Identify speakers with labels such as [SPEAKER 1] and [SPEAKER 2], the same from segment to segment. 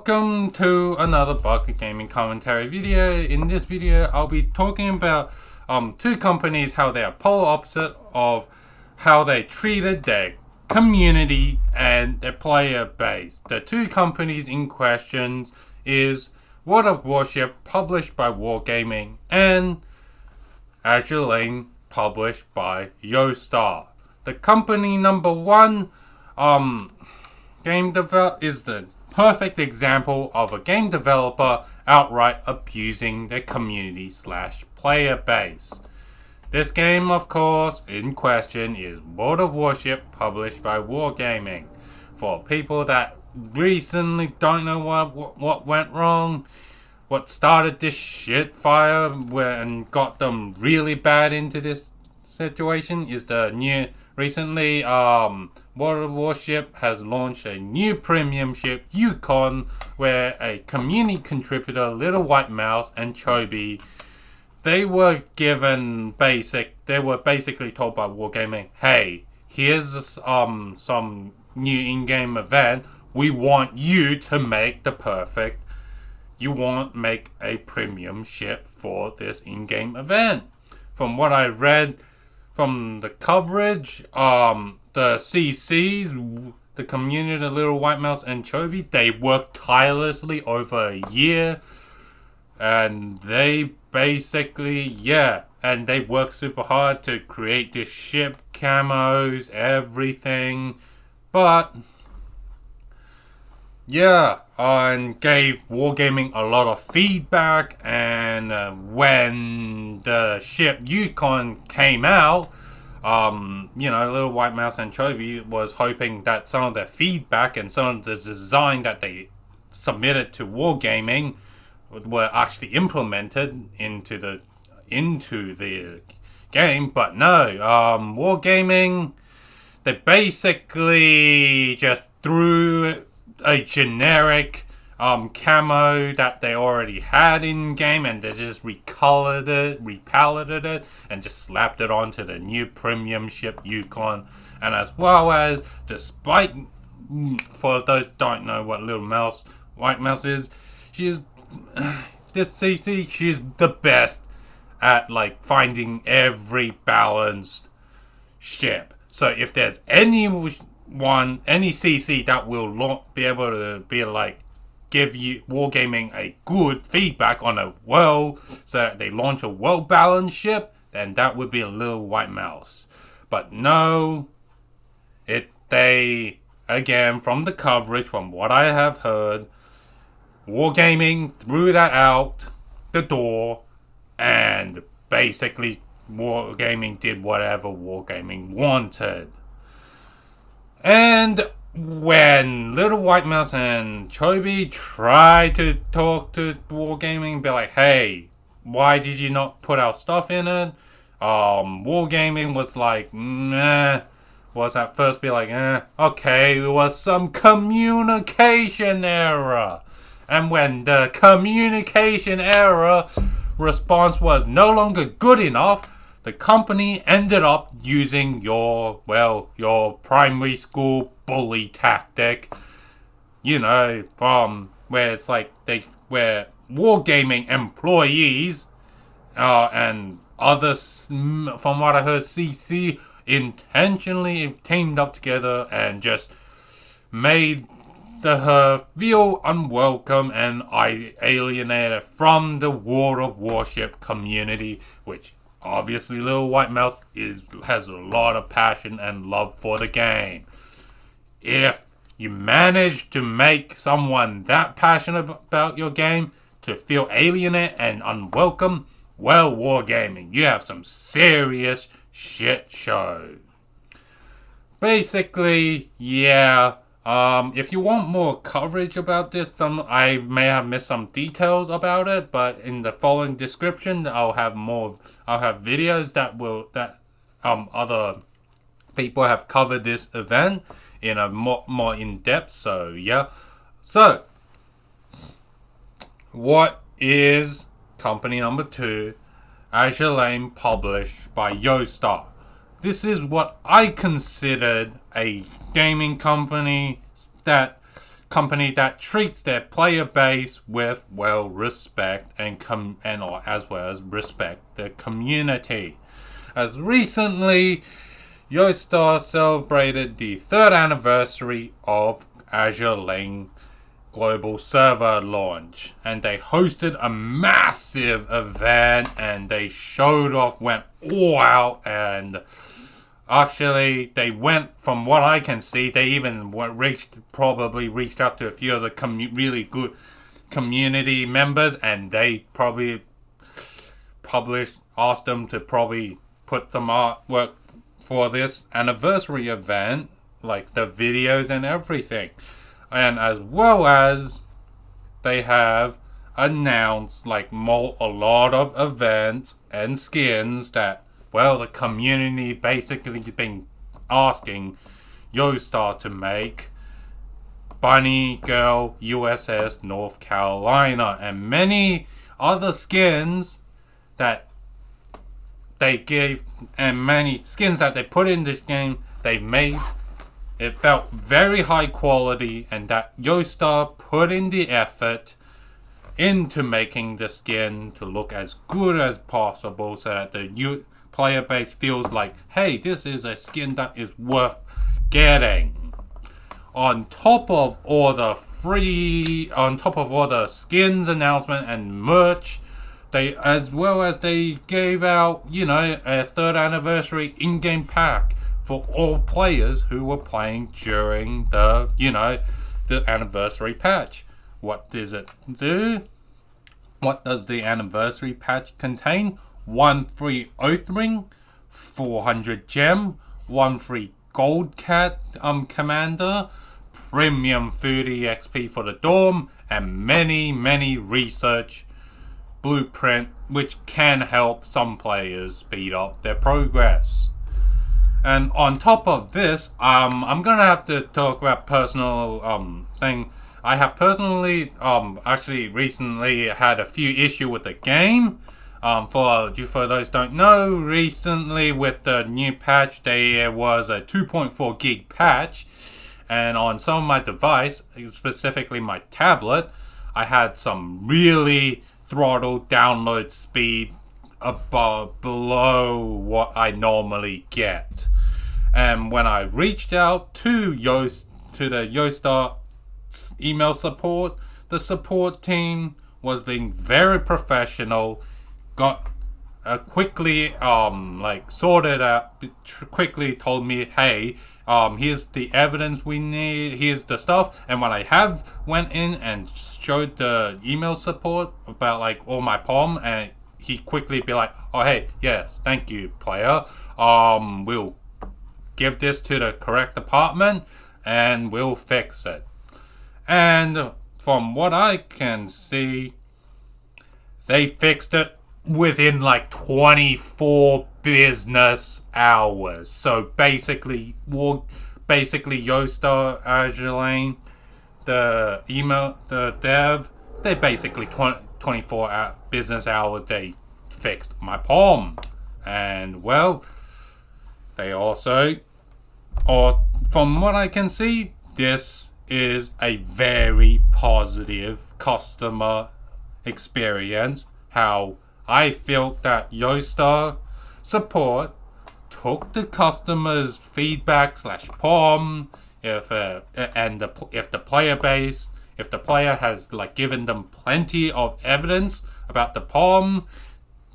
[SPEAKER 1] Welcome to another bucket gaming commentary video. In this video, I'll be talking about two companies, how they are polar opposite of how they treated their community and their player base. The two companies in question is World of Warship, published by Wargaming, and Azure Lane, published by YoStar. The company number one game develop is the perfect example of a game developer outright abusing their community / player base. This game, of course, in question is World of Warship, published by Wargaming. For people that recently don't know what went wrong, what started this shit fire and got them really bad into this situation is the new recently World of Warship has launched a new premium ship, Yukon, where a community contributor, Little White Mouse, and Chobit, they were basically told by Wargaming, hey, here's some new in-game event. We want you to make make a premium ship for this in-game event. From what I read from the coverage, the CCs, the community, the Little White Mouse and Chobit, they worked tirelessly over a year, and they basically, and they worked super hard to create this ship, camos, everything, but and gave Wargaming a lot of feedback. And when the ship Yukon came out, Little White Mouse and Chobit was hoping that some of their feedback and some of the design that they submitted to Wargaming were actually implemented into the game. But no, Wargaming, they basically just threw a generic camo that they already had in game, and they just repaleted it, and just slapped it onto the new premium ship Yukon. And as well as, despite, for those who don't know what White Mouse is, she's the best at finding every balanced ship. So if there's any CC that will be able to give you Wargaming a good feedback on a world, so that they launch a well balanced ship, then that would be a Little White Mouse. But no, again, from the coverage, from what I have heard, Wargaming threw that out the door, and basically Wargaming did whatever Wargaming wanted. And when Little White Mouse and Chobit tried to talk to Wargaming, be like, hey, why did you not put our stuff in it? Wargaming was like, was at first be like, okay, it was some communication error. And when the communication error response was no longer good enough, the company ended up using your primary school bully tactic, from where it's where Wargaming employees and others, from what I heard, CC intentionally teamed up together and just made her feel unwelcome and alienated from the World of Warship community, which obviously Little White Mouse has a lot of passion and love for the game. If you manage to make someone that passionate about your game to feel alienated and unwelcome, well, Wargaming, you have some serious shit show. Basically, if you want more coverage about this, I may have missed some details about it, but in the following description, I'll have videos that other people have covered this event in a more in depth. So what is company number two? Azure Lane, published by YoStar. This is what I considered a gaming company that company that treats their player base with respect and as well as respect the community. As recently, Yostar celebrated the 3rd anniversary of Azure Lane global server launch, and they hosted a massive event and they went all out, and actually they went, from what I can see, they even reached out to a few of the really good community members, and they probably asked them to probably put some artwork for this anniversary event, like the videos and everything. And as well as they have announced like a lot of events and skins that, well, the community basically been asking Yostar to make. Bunny Girl USS North Carolina and many other skins that they gave, and many skins that they put in this game they made. It felt very high quality, and that Yostar put in the effort into making the skin to look as good as possible, so that the player base feels like, hey, this is a skin that is worth getting. On top of all the skins announcement and merch, they gave out, a 3rd anniversary in-game pack for all players who were playing during the anniversary patch. What does it do? What does the anniversary patch contain? 1 free Oath Ring, 400 gem, 1 free Gold Cat Commander, premium foodie XP for the dorm, and many research blueprint which can help some players speed up their progress. And on top of this, I'm gonna have to talk about personal thing. I have personally actually recently had a few issues with the game. For those don't know, recently with the new patch, there was a 2.4 gig patch, and on some of my device, specifically my tablet, I had some really throttled download speed below what I normally get. And when I reached out to the Yostar email support, the support team was being very professional, got quickly sorted out, quickly told me, hey, here's the evidence we need, here's the stuff. And when I went in and showed the email support about all my problem, and he quickly be like, oh hey, yes, thank you, player, we'll give this to the correct department and we'll fix it. And from what I can see, they fixed it within 24 business hours. So basically Yostar, Azure Lane, the dev, they basically 24 business hours, they fixed my problem. And well, they also, or from what I can see, this is a very positive customer experience. How I felt that Yostar support took the customer's feedback / problem, if the player has given them plenty of evidence about the problem,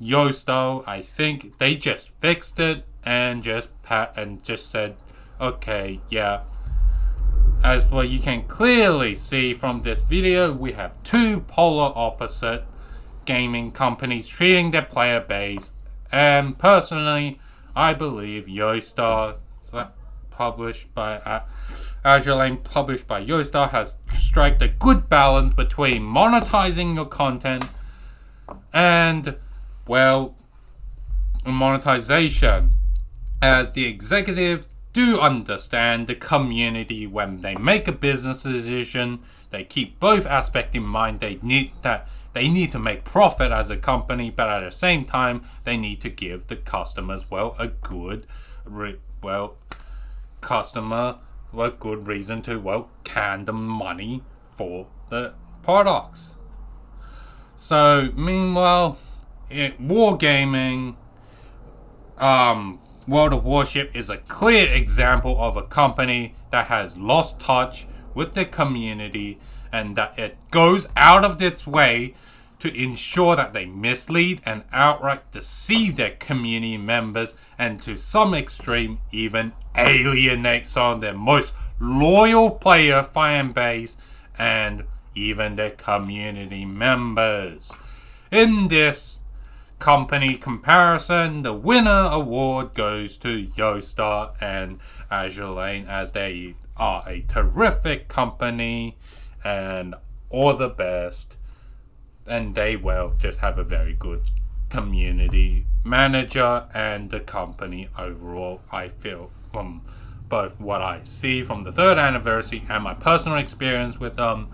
[SPEAKER 1] Yostar, I think they just fixed it and just said, okay, yeah. As well, you can clearly see from this video, we have two polar opposite gaming companies treating their player base, and personally, I believe Yostar, published by Azure Lane, published by Yostar, has struck a good balance between monetizing your content and, well, monetization, as the executive do understand the community when they make a business decision. They keep both aspects in mind. They need to make profit as a company, but at the same time, they need to give the customers, a good, customer, a good reason to, can the money for the products. So, meanwhile, wargaming, World of Warship is a clear example of a company that has lost touch with the community and that it goes out of its way to ensure that they mislead and outright deceive their community members, and to some extreme even alienate some of their most loyal player fan base and even their community members. In this company comparison, the winner award goes to Yoastar and Azure Lane, as they are a terrific company and all the best, and they just have a very good community manager, and the company overall, I feel, from both what I see from the 3rd anniversary and my personal experience with them,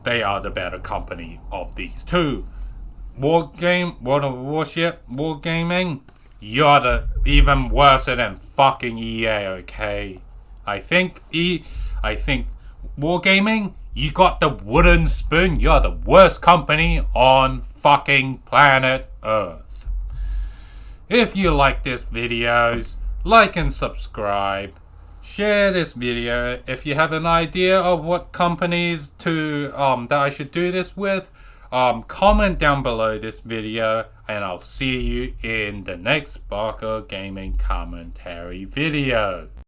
[SPEAKER 1] they are the better company of these two. World of Warship, Wargaming, you're the even worse than fucking EA, okay? I think Wargaming, you got the wooden spoon. You're the worst company on fucking planet Earth. If you like this videos, like and subscribe. Share this video. If you have an idea of what companies that I should do this with, comment down below this video, and I'll see you in the next Barker Gaming commentary video.